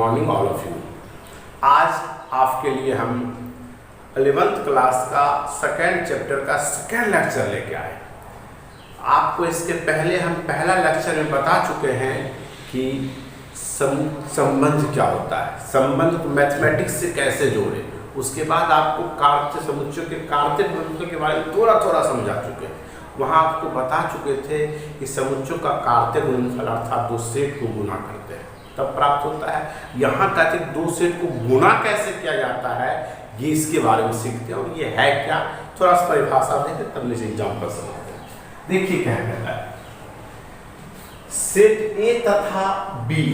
Morning all of you. आज आपके लिए हम 11th क्लास का सेकेंड चैप्टर का सेकेंड लेक्चर लेके आए। आपको इसके पहले हम पहला लेक्चर में बता चुके हैं कि संबंध क्या होता है, संबंध को मैथमेटिक्स से कैसे जोड़े। उसके बाद आपको कार्त्य समुच्चयों के कार्त्य गुणनफल के बारे में थोड़ा थोड़ा समझा चुके हैं। वहाँ आपको बता चुके थे कि समुच्चयों का कार्त्य गुणनफल अर्थात दो सेट को गुना करते हैं तब प्राप्त होता है। यहाँ कहते हैं दो सेट को गुना कैसे किया जाता है, ये इसके बारे में सीखते हैं। और ये है क्या, थोड़ा सा परिभाषा देते तब से एग्जाम्पल समझते हैं। देखिए क्या कहता है, सेट ए तथा बी,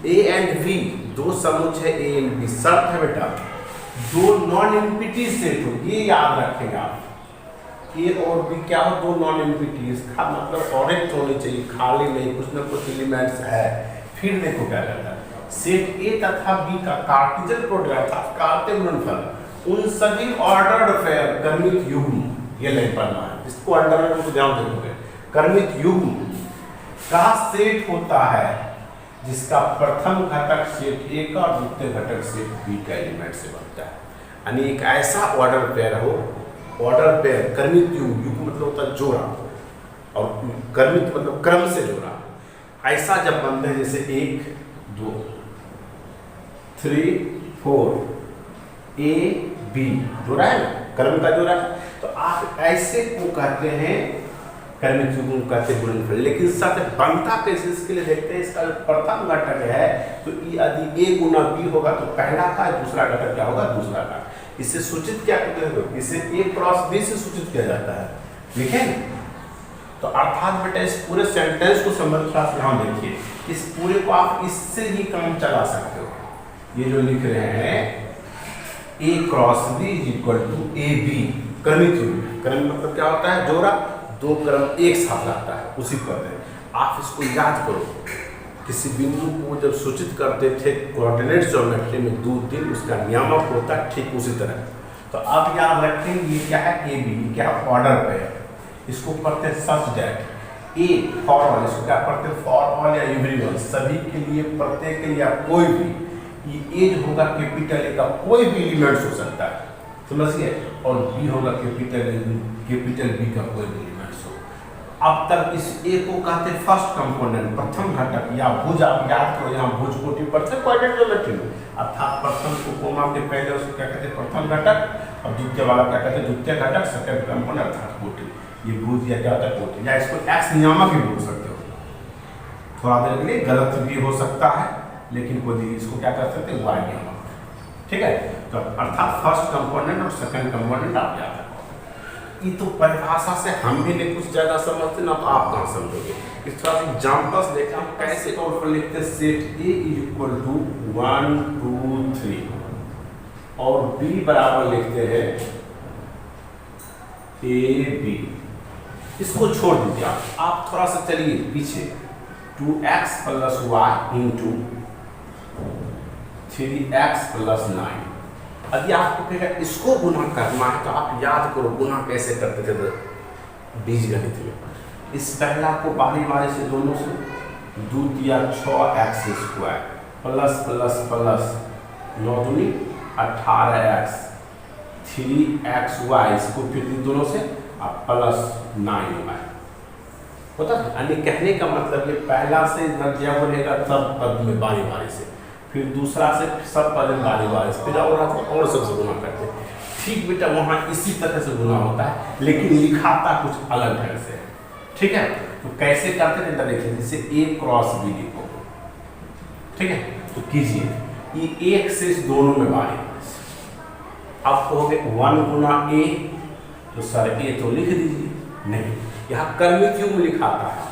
ए एंड बी दो समुच्चय ए एंड बी। शर्त है बेटा दो नॉन एम्प्टी सेट हो, ये याद रखेंगे आप। ए और बी क्या हो, दो नॉन एम्प्टी, इसका मतलब करेक्ट होने चाहिए, खाली नहीं, कुछ ना कुछ एलिमेंट्स है। फिर देखो क्या कहता है, सेट ए तथा बी का कार्टेशियन प्रोडक्ट अर्थात कार्त्य गुणनफल उन सभी ऑर्डर्ड पेयर क्रमिक युग्म, ये नहीं पढ़ना है, इसको अंडर में ध्यान देंगे, क्रमिक युग्म का सेट होता है जिसका प्रथम घटक सेट ए का और द्वितीय घटक सेट बी का एलिमेंट से बनता है। यानी एक ऐसा ऑर्डर पेयर हो, ऑर्डर पेयर क्रमिक युग्म मतलब होता है जोड़ा, और क्रमिक मतलब क्रम से जोड़ा। ऐसा जब बनते हैं जैसे 1 2 3 4 ए बी जोड़ा है ना, क्रम का जोड़ा है, तो आप ऐसे को कहते हैं क्रमिक युग्म कहते हैं गुणनफल। लेकिन साथ बनता कैसे, इसके लिए देखते हैं इसका प्रथम घटक है तो यदि ए गुना बी होगा तो पहला का, दूसरा घटक क्या होगा, दूसरा का। इससे सूचित क्या करते हैं, इसे ए क्रॉस बी से सूचित किया जाता है, ठीक है। तो अर्थात बेटा इस पूरे सेंटेंस को समझ ध्यान देखिए, इस पूरे को आप इससे ही काम चला सकते हो। ये जो लिख रहे हैं A cross B is equal to A B, क्रमिक युग्म। क्रम मतलब क्या होता है, जोड़ा, दो क्रम एक साथ आता है, उसी को कहते हैं। आप इसको याद करो, किसी बिंदु को जब सूचित करते थे कोऑर्डिनेट ज्योमेट्री में 2 3 उसका नियामक होता है, ठीक उसी तरह। तो आप याद रखेंगे ये क्या है, ए बी क्या ऑर्डर पे है, इसको पढ़ते हैं such that A for all, इसको क्या पढ़ते हैं फॉर ऑल या एवरीवन, सभी के लिए, प्रत्येक के लिए, या कोई भी। ये ए जो होगा कैपिटल ए का कोई भी एलिमेंट्स हो सकता है, समझिए, और बी होगा कैपिटल बी का कोई भी एलिमेंट्स हो। अब तक इस ए को कहते हैं फर्स्ट कंपोनेंट, प्रथम घटक, या भुज। आप याद करो यहाँ भुज कोटि पढ़ते हैं कोऑर्डिनेट ज्योमेट्री में, अर्थात प्रथम को कोमा के पहले उसको क्या कहते हैं प्रथम घटक, और द्वितीय वाला क्या कहते हैं द्वितीय घटक, सेकंड कंपोनेंट अर्थात कोटि। ये भुज या क्या होता है कोटि, या इसको एक्स नियामक भी बोल सकते हो। थोड़ा देर के लिए गलत भी हो सकता है, लेकिन कोई इसको क्या कर सकते हैं वाई नियामक, ठीक है। तो अर्थात फर्स्ट कंपोनेंट और सेकंड कंपोनेंट आप याद रखो। ये तो परिभाषा से हम भी नहीं कुछ ज्यादा समझते ना, तो आप कहाँ समझोगे। इस तरह से एग्जांपल्स देखा कैसे तौर पर लिखते हैं, सेट ए इक्वल टू 1 2 3 और बी बराबर लिखते हैं ए बी। इसको छोड़ दीजिए आप थोड़ा सा चलिए पीछे, 2x + y इंटू 3x + 9। यदि आपको कहेगा इसको गुना करना है तो आप याद करो गुना कैसे करते थे बीजगणित में। इस पहला को बारी बारी से दोनों से 2 या 6x² प्लस प्लस प्लस 9 दूनी 18x 3xy, इसको फिर दोनों से आप प्लस 9y होता है। यानी कहने का मतलब ये पहला से जब बनेगा तब पद में बारी बारी से, फिर दूसरा से सब पद में बारी बारी से, फिर और सबसे गुना करते हैं। ठीक बेटा वहाँ इसी तरह से गुना होता है, लेकिन लिखाता कुछ अलग ढंग से, ठीक है। तो कैसे करते हैं देखिए, जैसे ए क्रॉस बी लिखो, ठीक है, तो कीजिए ये एक से इस दोनों में बारी बारी से। अब कहोगे 1 गुना ए, तो सर ए तो लिख दीजिए, नहीं, यहाँ क्रमिक युग्म लिखाता है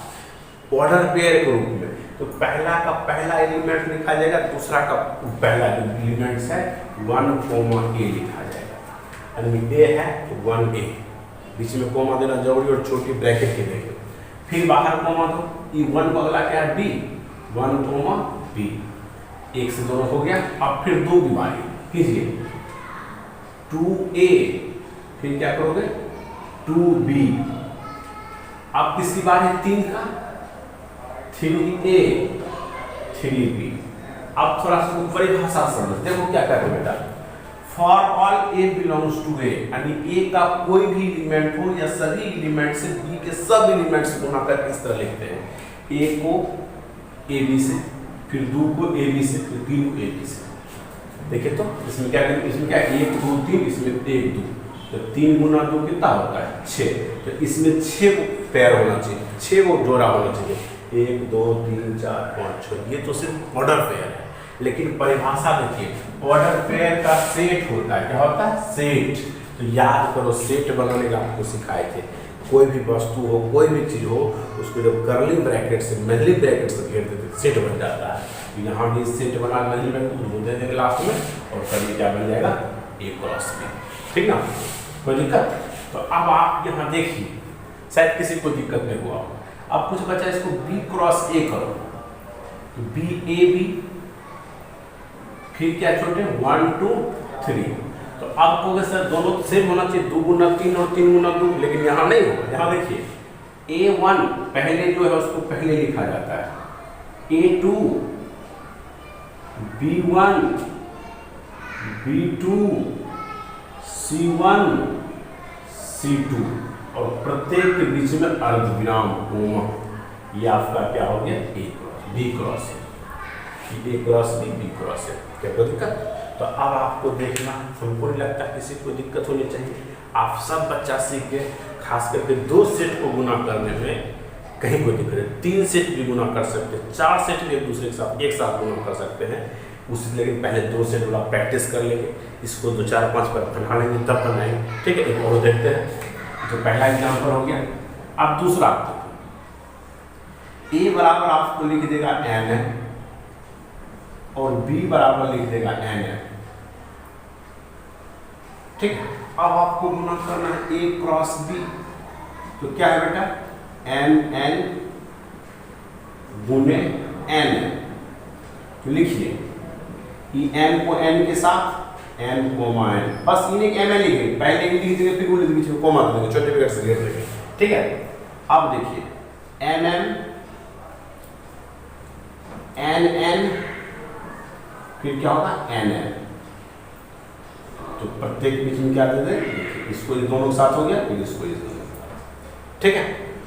ऑर्डर पेयर के रूप में। तो पहला का पहला एलिमेंट लिखा जाएगा, दूसरा का पहला जो एलिमेंट्स है 1 ए लिखा जाएगा। यानी ए है तो 1a, बीच में कोमा देना जरूरी और छोटी ब्रैकेट के देंगे। फिर बाहर कोमा दो, ये 1 को अगला क्या है b, 1 b, एक से दोनों हो गया। अब फिर 2 की बारी कीजिए, 2a, फिर क्या करोगे 2b। अब किसकी बारी 3 का, 3a 3b, अब थोड़ा सा परिभाषा समझ, देखो क्या कर रहे हैं बेटा, for all A belongs to A, यानी ए का कोई भी एलिमेंट हो या सभी एलिमेंट से बी के सब एलिमेंट से गुना करके इस तरह लिखते हैं, ए को ए बी से, फिर 2 को ए बी से, फिर 3 को ए बी से। देखिए तो इसमें क्या करेंगे, इसमें क्या 1 2 3, इसमें 1 2, तो 3 गुना 2 कितना होता है 6, तो इसमें 6 पेयर होना चाहिए, 6 को जोड़ा होना चाहिए, 1 2 3 4 5 6। ये तो सिर्फ ऑर्डर पेयर है, लेकिन परिभाषा देखिए, ऑर्डर पेयर का सेट होता है, क्या होता है सेट। तो याद करो सेट बनाने का आपको सिखाए थे, कोई भी वस्तु हो कोई भी चीज हो उसको जब कर्ली ब्रैकेट से मेनली ब्रैकेट से घेर देते सेट बन जाता है। तो यहाँ भी सेट बना मेनली ब्रैकेट दे देंगे लास्ट में, और कभी क्या बन जाएगा ए क्रॉस बी, ठीक ना, कोई दिक्कत। तो अब आप यहाँ देखिए, शायद किसी को दिक्कत नहीं हुआ, अब कुछ बचा, इसको बी क्रॉस ए करो, तो बी ए बी, फिर क्या छोटे 1 2 3, तो अब कहोगे सर दोनों सेम होना चाहिए, 2 गुना 3 और 3 गुना 2, लेकिन यहाँ नहीं होगा। यहाँ देखिए A1 पहले जो है उसको पहले लिखा जाता है, A2 B1 B2 C1 C2, और प्रत्येक के बीच में अर्धविराम कोमा, ये आपका क्या हो गया A क्रॉस B क्रॉस है, ए क्रॉस बी क्रॉस है, क्या कोई दिक्कत। तो अब आपको देखना, हमको नहीं लगता किसी को दिक्कत होनी चाहिए, आप सब बच्चा सीख के, खास करके 2 सेट को गुना करने में कहीं कोई दिक्कत है, 3 सेट भी गुना कर सकते हैं, 4 सेट भी एक दूसरे के साथ एक साथ गुना कर सकते हैं उस, लेकिन पहले 2 सेट वाला प्रैक्टिस कर लेंगे, इसको 2 4 5 पर बना लेंगे तब बनाएंगे, ठीक है। एक और देखते हैं, जो पहला एग्जाम्पल हो गया। अब दूसरा ए बराबर आपको लिख देगा एन है, और b बराबर लिख देगा n है, ठीक है। अब आपको गुना करना है a क्रॉस b, तो क्या है बेटा n n गुने n, तो लिखिए ई n को n के साथ n कोमा n, बस इन्हें m n लिखेंगे, पहले लिख दीजिए फिर बोले बीच में कोमा देंगे, छोटे ब्रैकेट से घेर देंगे, ठीक है। अब देखिए n n फिर क्या होगा एन है, तो प्रत्येक बीच में क्या दे दें, इसको ये दोनों के साथ हो गया, फिर इसको इस दोनों, ठीक है।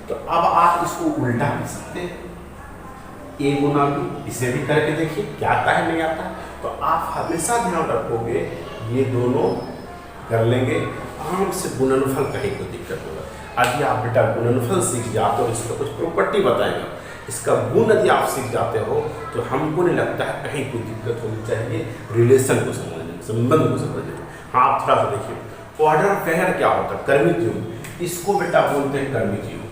तो अब आप इसको उल्टा कर सकते हैं, ए गुना बी, इसे भी करके देखिए क्या आता है नहीं आता है। तो आप हमेशा ध्यान रखोगे ये दोनों कर लेंगे आराम से, गुणनफल कहीं कोई दिक्कत होगा। यदि आप बेटा गुणनफल सीख जाते हो, इसका कुछ प्रॉपर्टी बताएगा, इसका गुण यदि आप सीख जाते हो तो हमको नहीं लगता है कहीं कोई दिक्कत होनी चाहिए रिलेशन को समझने में, संबंध को समझने में। हाँ आप थोड़ा सा देखिए, ऑर्डर पेयर क्या होता है, कर्मित युग्म, इसको बेटा बोलते हैं कर्मित युग्म।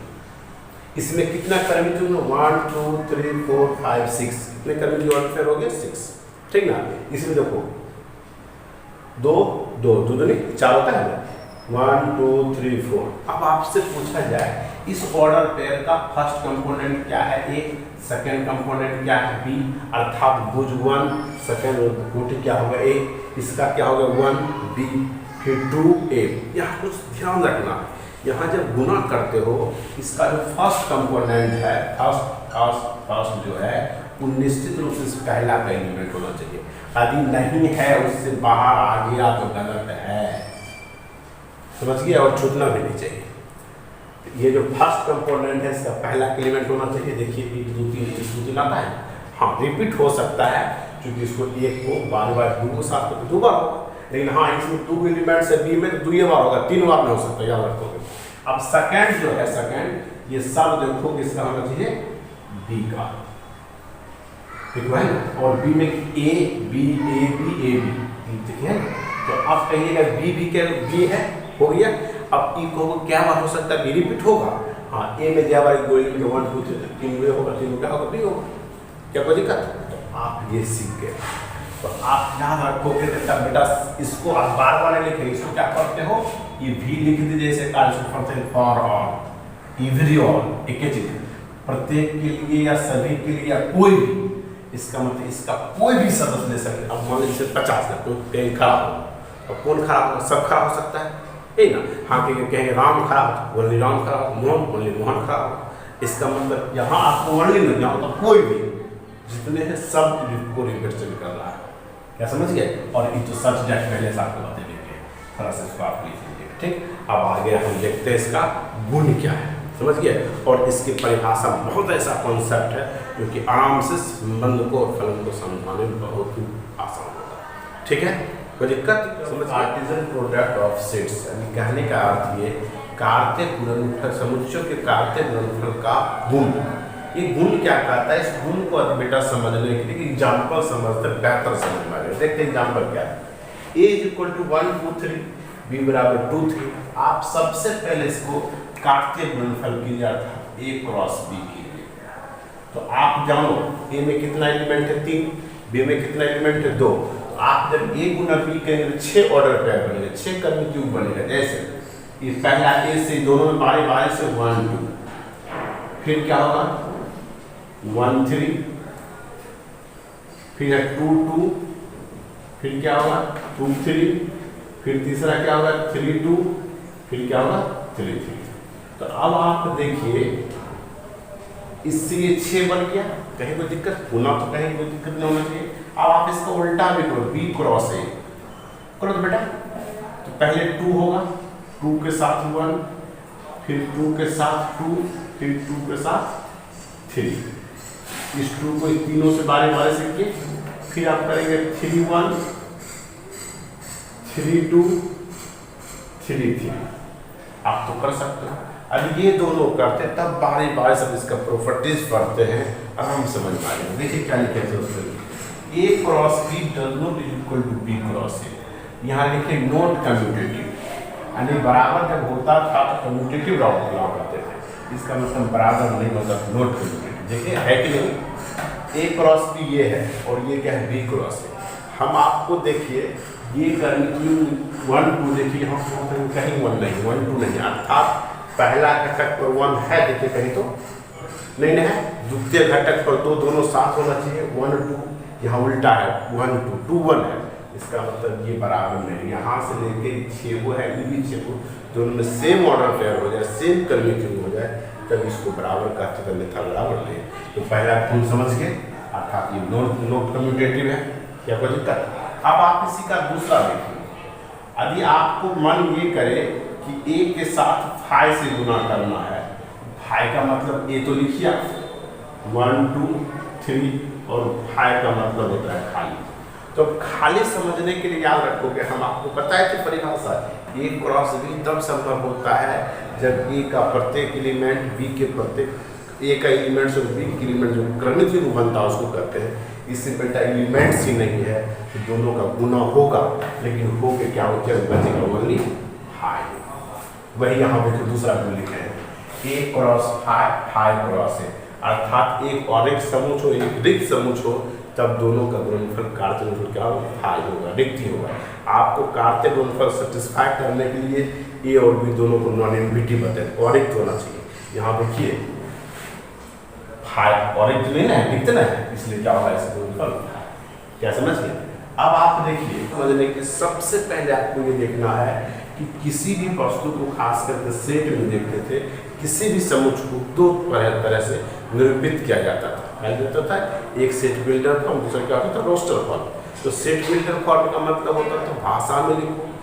इसमें कितना कर्मित युग्म, 1 2 3 4 5 6, कितने कर्मित ऑर्डर पेयर हो गए 6, ठीक ना। इसमें देखो 2 2 2 2 नहीं 4 होता है, 1 2 3 4। अब आपसे पूछा जाए इस ऑर्डर पेयर का फर्स्ट कंपोनेंट क्या है ए, सेकंड कंपोनेंट क्या है बी, अर्थात भुज 1 सेकंड कोटि क्या होगा ए, इसका क्या होगा 1 बी, फिर 2 ए। यहाँ कुछ ध्यान रखना, यहाँ जब गुना करते हो इसका जो फर्स्ट कंपोनेंट है, फर्स्ट जो है वो निश्चित रूप से पहला का एलिमेंट होना चाहिए, यदि नहीं है उससे बाहर आ गया तो गलत है, समझ गए, और छूटना भी नहीं चाहिए। ये जो फर्स्ट कंपोनेंट है इसका पहला एलिमेंट होना चाहिए। देखिए 1 2 3 आता है, हाँ रिपीट हो सकता है क्योंकि इसको 1 को बार बार 2 को साथ करके 2 बार होगा, लेकिन हाँ इसमें 2 एलिमेंट से बी में तो 2 बार होगा, 3 बार नहीं हो सकता, याद रखोगे। अब सेकंड जो है, सेकंड ये सब देखो किसका होना चाहिए बी का, ठीक है ना, और बी में A B A B A B, ठीक है। तो अब कहिएगा बी बी के बी है, हो गया। अब ई को क्या बार हो सकता है बी रिपीट होगा, हाँ ए में क्या बार 2 एलिमेंट 1 2 3 3 में होगा, 3 में क्या होगा बी होगा, क्या कोई दिक्कत। तो आप ये सीख गए, तो आप याद रखोगे बेटा इसको आप बार बार लिखे, इसको क्या करते हो ये भी लिख दीजिए, जैसे फॉर ऑल एवरी ऑल, एक ही चीज प्रत्येक के लिए या सभी के लिए या कोई भी, इसका मतलब इसका कोई भी सदस्य ले सकते। अब मान लीजिए 50 का कोई खराब हो, अब कौन खराब हो, सब खराब हो सकता है, यही ना। हाँ कहेंगे राम खराब, बोलने राम खराब, मोहन बोलने मोहन खराब, इसका मतलब यहाँ आपको वर्णन नहीं, यहाँ तो कोई भी जितने हैं सब को रिप्रेजेंट कर रहा है। क्या समझ गए? और ये तो सच डेट पहले से आपको बता देंगे, थोड़ा सा इसको आप लिख लीजिए। ठीक, अब आगे हम देखते हैं इसका गुण क्या है, समझ गए? और इसकी परिभाषा बहुत ऐसा कॉन्सेप्ट है जो कि आराम से संबंध को और फलन को समझाने में बहुत ही आसान होता है। ठीक है, कोई दिक्कत? समझ? कार्टेशियन प्रोडक्ट ऑफ सेट्स, यानी कहने का अर्थ ये कार्तीय गुणनफल समुच्चयों के कार्तीय गुणनफल का गुण। ये गुण क्या कहता है? इस गुण को बेटा समझने के लिए एग्जाम्पल समझते बेहतर समझ में आ जाए। देखते हैं एग्जाम्पल क्या है। A इक्वल टू 1 2 3, B बराबर 2 3। आप सबसे पहले इसको कार्तीय गुणनफल कीजिए, अर्थात A क्रॉस B कीजिए। तो आप जानो A में कितना एलिमेंट है? 3, B में कितना एलिमेंट है? 2। आप जब A गुना B करेंगे तो 6 ऑर्डर पेयर बनेगा, 6 कर्म क्यूब बनेगा। जैसे ये पहला A से दोनों में बारी बारी से 1 2, फिर क्या होगा 1 3, फिर है 2 2, फिर क्या होगा 2 3, फिर तीसरा क्या होगा 3 2, फिर क्या होगा 3 3। तो अब आप देखिए इससे ये 6 बन गया, कहीं कोई दिक्कत? गुना तो कहीं कोई दिक्कत नहीं होना चाहिए। अब आप इसका उल्टा भी करो, B क्रॉस A करो तो बेटा, तो पहले 2 होगा, 2 के साथ 1, फिर 2 के साथ 2, फिर 2 के साथ 3। इस 2 को तीनों से बारी बारी से किए, फिर आप करेंगे 3 1 3 2 3 3। आप तो कर सकते हो। अब ये दोनों करते हैं तब बारी बारी सब इसका प्रॉपर्टीज पढ़ते हैं, आराम से समझ पाएंगे। देखिए क्या लिखे थे उसमें, A cross B does not equal to B cross A। यहाँ लिखे नॉट कम्यूटेटिव, यानी बराबर जब होता था तो कम्यूटेटिव लॉ करते थे, इसका मतलब बराबर नहीं होता, नॉट कम्यूटेटिव। देखिए है कि नहीं, A क्रॉस B ये है और ये क्या है B क्रॉस A। हम आपको देखिए ये करने की 1 2 देखिए यहाँ कहीं 1 नहीं, 1 2 नहीं, अर्थात पहला घटक पर 1 है, देखिए कहीं तो नहीं है। द्वितीय घटक पर 2 दोनों साथ होना चाहिए, 1 2, यहाँ उल्टा है 1 2 2 1 है, इसका मतलब ये बराबर नहीं। यहाँ से लेके 6 को है, ये भी 6 को, दोनों में सेम ऑर्डर पेयर हो जाए, सेम कर्मिक्यूब हो जाए, तब इसको बराबर कहते थे, अन्यथा बराबर नहीं। तो पहला तुम समझ गए, अर्थात ये नॉट कम्यूटेटिव है। क्या कोई दिक्कत? अब आप इसी का दूसरा देखिए, यदि आपको मन ये करे कि A के साथ फाई से गुना करना है, फाई का मतलब A तो लिखिए 1 2 3, और फाई का मतलब होता है खाली। तो खाली समझने के लिए याद रखोगे, हम आपको बताए थे परिभाषा, A क्रॉस B तब संभव होता है जब A का प्रत्येक एलिमेंट B के प्रत्येक A का एलिमेंट से B के एलिमेंट जो क्रमिक रूप बनता है उसको कहते हैं। इससे बेटा एलिमेंट्स ही नहीं है तो दोनों का गुना होगा, लेकिन हो के क्या होता है, बचेगा ओनली फाई। वही यहाँ पे दूसरा गुण लिखे हैं, A क्रॉस फाई क्रॉस है, अर्थात एक और एक समुच हो, एक रिक्त समुच हो, तब दोनों का गुणनफल कार्तीय गुणनफल क्या होगा, फाई होगा, रिक्त ही होगा। आपको कार्तीय गुणनफल सेटिस्फाई करने के लिए A और B दोनों को नॉन इनविटिव बताए, और रिक्त होना चाहिए। यहाँ देखिए फाई और रिक्त नहीं है, रिक्त ना है, इसलिए क्या होगा इसका गुणनफल। क्या समझ गए? अब आप देखिए, समझने के सबसे पहले आपको ये देखना है कि किसी भी वस्तु को खास करके सेट में देखते थे, किसी भी समुच्चय को 2 तरह से निरूपित किया जाता था। पहले होता था एक सेट बिल्डर फॉर्म, दूसरा क्या होता था रोस्टर फॉर्म। तो सेट बिल्डर फॉर्म का मतलब होता था भाषा में लिखो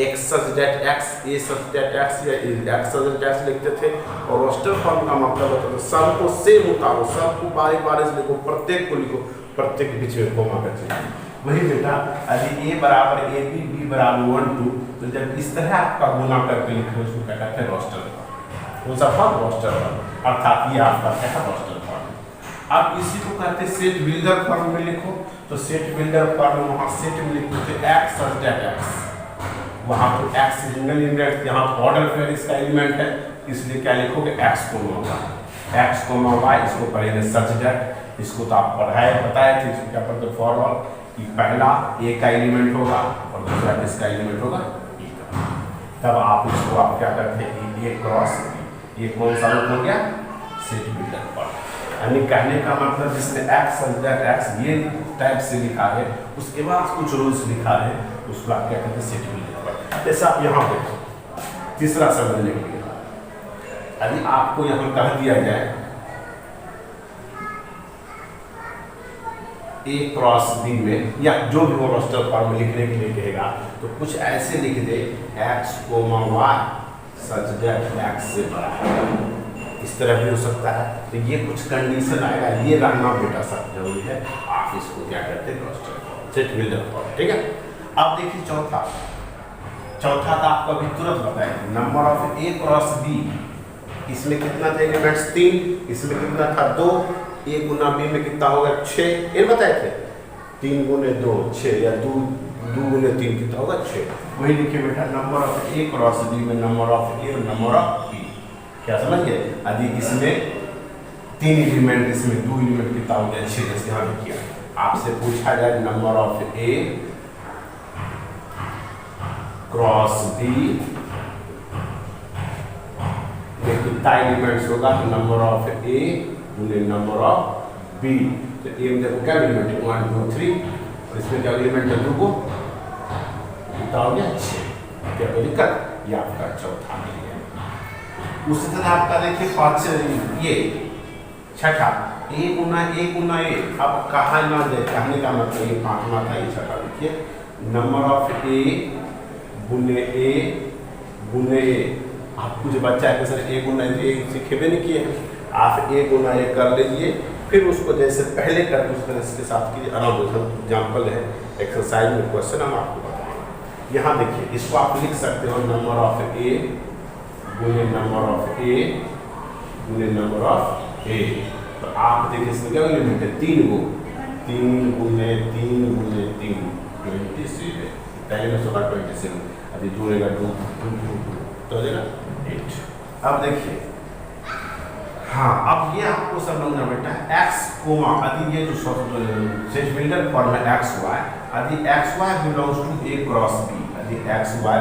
x such that x, a such that x या x such that x लिखते थे, और रोस्टर फॉर्म का मतलब होता था सबको सेम उतारो, सबको बारी बारी से लिखो, प्रत्येक को लिखो, प्रत्येक के बीच में कोमा का चिन्ह। वही बेटा यदि A बराबर AB, B बराबर 1 2, तो जब इस तरह आपका गुना करके लिखो उसको क्या कहते हैं, रोस्टर फॉर्म। कौन सा फॉर्म? रोस्टर फॉर्म, अर्थात ये आपका क्या है, रोस्टर फॉर्म। अब इसी को कहते हैं सेट बिल्डर फॉर्म में लिखो, तो सेट बिल्डर फॉर्म में वहाँ सेट में लिखते थे x such that x, वहाँ तो x सिंगल एलिमेंट, यहाँ ऑर्डर पेयर इसका एलिमेंट है, इसलिए क्या लिखोगे x कोमा y, इसको पढ़ेंगे सच दैट। इसको तो आप पढ़ाए बताए थे, इसको क्या पढ़ते फॉर्मल कि पहला A का एलिमेंट होगा और दूसरा किसका एलिमेंट होगा, E का। तब आप इसको आप क्या करते हैं, A क्रॉस B, ये कौन सा रूप हो गया, सेट बिल्डर फॉर्म। यानी कहने का मतलब जिसने x सच दैट x ये टाइप से लिखा है, उसके बाद कुछ रूल्स लिखा है, उसको आप क्या कहते हैं, सेट बिल्डर। जैसे आप यहाँ पे तीसरा समझने के लिए, यदि आपको यहाँ कह दिया जाए ए क्रॉस बी में, या जो भी वो रोस्टर फॉर्म में लिखने के लिए कहेगा तो कुछ ऐसे लिख दे X comma Y such that X से बड़ा है, इस तरह भी हो सकता है। तो ये कुछ कंडीशन आएगा, ये रहना बेटा सब जरूरी है। आप इसको क्या करते हैं roster form, set builder form, ठीक है। अब देखिए चौथा था आपको अभी तुरंत बताएंगे, number of A cross B, इसमें कितना थे एलिमेंट्स 3, इसमें कितना था 2, ए गुना बी में कितना होगा 6, ये बताए थे 3 गुने 2 6, या 2 गुने 3 कितना होगा 6। वही लिखिए बेटा number of A cross B में नंबर ऑफ ए और नंबर ऑफ बी, क्या समझ गए। यदि इसमें 3 एलिमेंट, इसमें 2 एलिमेंट कितना हो गया 6, जैसे यहाँ लिखिए। आपसे पूछा जाए number of A cross B में कितना एलिमेंट्स होगा, तो नंबर ऑफ ए गुने नंबर ऑफ बी। तो ए में देखो क्या एलिमेंट है 1 2 3, और इसमें क्या एलिमेंट है 2 को, कितना हो गया 6। क्या कोई दिक्कत, ये आपका चौथा मिल गया। उसी तरह आपका देखिए ये छठा ए गुना ए, अब कहा ना दे, कहने का मतलब ये 5वां था, ये छठा देखिए नंबर ऑफ ए गुने ए। आप कुछ बच्चा है कि सर ए गुना ए सीखेबे नहीं किए, आप ए गुना ए कर लीजिए, फिर उसको जैसे पहले करते उस तरह इसके साथ कीजिए। आराम से एग्जाम्पल है एक्सरसाइज में क्वेश्चन हम आपको बताएंगे। यहाँ देखिए इसको आप लिख सकते हो नंबर ऑफ ए गुने नंबर ऑफ ए गुने नंबर ऑफ ए। तो आप देखिए इसमें क्या एलिमेंट है 3 गो, 3 गुने 3 गुने 3 27, पहले में होगा 27, अभी जोड़ेगा 2 तो हो जाएगा 8। अब देखिए हाँ, अब ये आपको समझना बेटा एक्स कोमा, यदि ये जो सेट बिल्डर फॉर्म है एक्स वाई, यदि x y belongs to A cross B, यदि एक्स वाई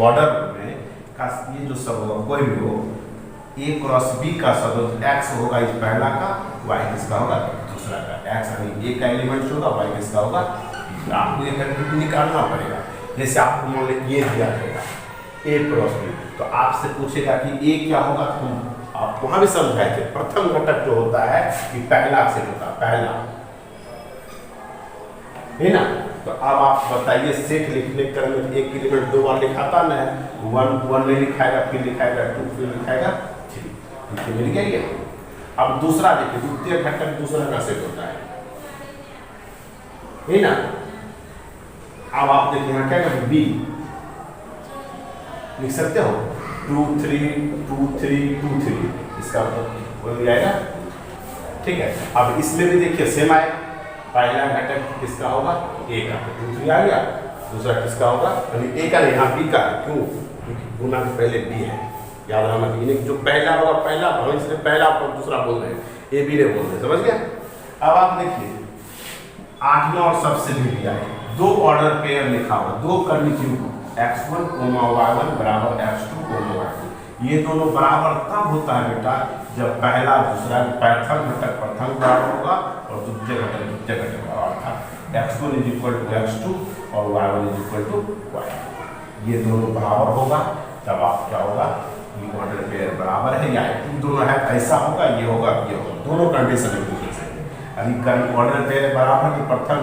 ऑर्डर में का ये जो सब होगा कोई भी हो, ए क्रॉस बी का सब एक्स होगा इस पहला का, वाई किसका होगा दूसरा का। एक्स यानी ए का एलिमेंट होगा, वाई किसका होगा, आपको ये करके निकालना पड़ेगा। जैसे आपको मान लीजिए ये दिया जाएगा ए क्रॉस बी, तो आपसे पूछेगा कि ए क्या होगा, तो आप वहां भी समझाए थे प्रथम घटक जो होता है कि पहला सेट होता है, पहला है ना। तो अब आप बताइए सेट लिखने क्रम में एक एलिमेंट 2 बार लिखाता ना, 1 में लिखाएगा, फिर लिखाएगा 2, फिर लिखाएगा 3, मिल गया ये। अब दूसरा देखिए द्वितीय घटक दूसरा का सेट होता है ना। अब आप देखिए यहाँ क्या करें बी लिख सकते हो 2 3 2 3 2 3, इसका मतलब मिल जाएगा, ठीक है। अब इसमें भी देखिए सेम आएगा, पहला घटक किसका होगा ए का, 2 3 आ गया, दूसरा किसका होगा यानी ए का नहीं, यहाँ बी का। क्यों, क्योंकि गुना के पहले बी है, याद रखना। इन्हें जो पहला होगा पहला, हम इसलिए पहला और दूसरा बोल रहे हैं, ए बी ने बोल रहे हैं, समझ गया। अब आप देखिए 8वां और सबसे भी दिया है, 2 ऑर्डर पेयर लिखा हुआ, 2 करनी चाहिए x1 y1 बराबर x2 y2। ये दोनों बराबर तब होता है बेटा जब पहला दूसरा प्रथम घटक प्रथम बराबर होगा और द्वितीय घटक द्वितीय घटक बराबर था। x1 = x2 और y1 = y2। ये दोनों बराबर होगा तब आप क्या होगा, ये ऑर्डर पेयर बराबर है या दोनों है, ऐसा होगा, ये होगा, ये होगा, दोनों कंडीशन है दूसरे से। यदि ऑर्डर पेयर बराबर है, प्रथम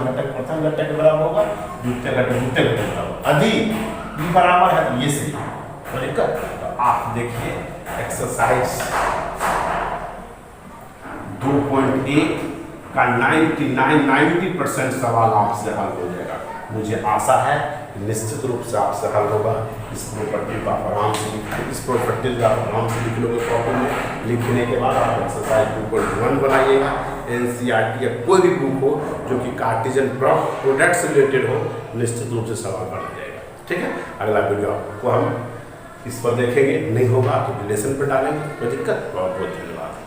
घटक बराबर होगा, द्वितीय घटक द्वितीय घटक बराबर। यदि ये बराबर है तो ये सही है। तो आप देखिए एक्सरसाइज 2.1 का 90% सवाल आपसे हल हो जाएगा। मुझे आशा है कि निश्चित रूप से आपसे हल होगा। इस प्रॉपर्टी को आप आराम से इस प्रॉपर्टी को आप आराम से लिख लोगे प्रॉपर में। लिखने के बाद आप एक्सरसाइज 2.1 बनाइएगा। NCERT या कोई भी बुक हो जो कि कार्टेशियन प्रोडक्ट से रिलेटेड हो, निश्चित रूप से सवाल बना जाएगा। ठीक है, अगला वीडियो को हम इस पर देखेंगे, नहीं होगा तो रिलेशन पर डालेंगे, कोई दिक्कत। बहुत बहुत धन्यवाद।